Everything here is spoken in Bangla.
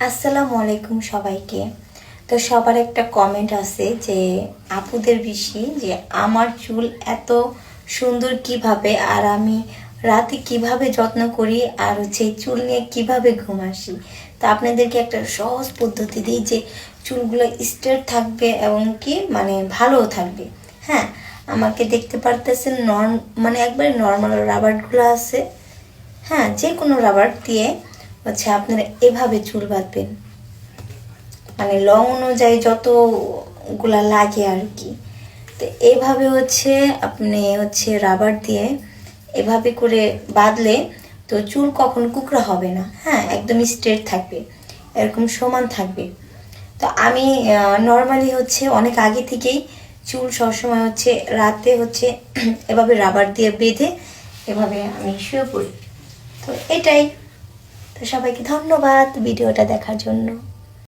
আসসালামু আলাইকুম সবাইকে। তো সবার একটা কমেন্ট আছে যে আপুদের বেশি যে আমার চুল এত সুন্দর কিভাবে, আর আমি রাতে কিভাবে যত্ন করি, আর চুল নিয়ে কিভাবে ঘুম আসি। তো আপনাদেরকে একটা সহজ পদ্ধতি দিই যে চুলগুলো স্ট্রেট থাকবে এবং কি ভালোও থাকবে। হ্যাঁ, আমাকে দেখতে পারতেছেন মানে একবারে নর্মাল রাবারগুলো আছে। হ্যাঁ, যে কোনো রাবার দিয়ে আপনারা এভাবে চুল বাঁধবেন, লং অনুযায়ী যতগুলা লাগে আর কি। তো এইভাবে আপনি রাবার দিয়ে এভাবে করে বাঁধলে তো চুল কখনো কুকড়া হবে না। হ্যাঁ, একদম স্ট্রেট থাকবে, এরকম সমান থাকবে। তো আমি নর্মালি অনেক আগে থেকেই চুল সবসময় রাতে এভাবে রাবার দিয়ে বেঁধে এভাবে আমি শুয়ে পড়ি। তো এটাই। তো সবাইকে ধন্যবাদ ভিডিওটা দেখার জন্য।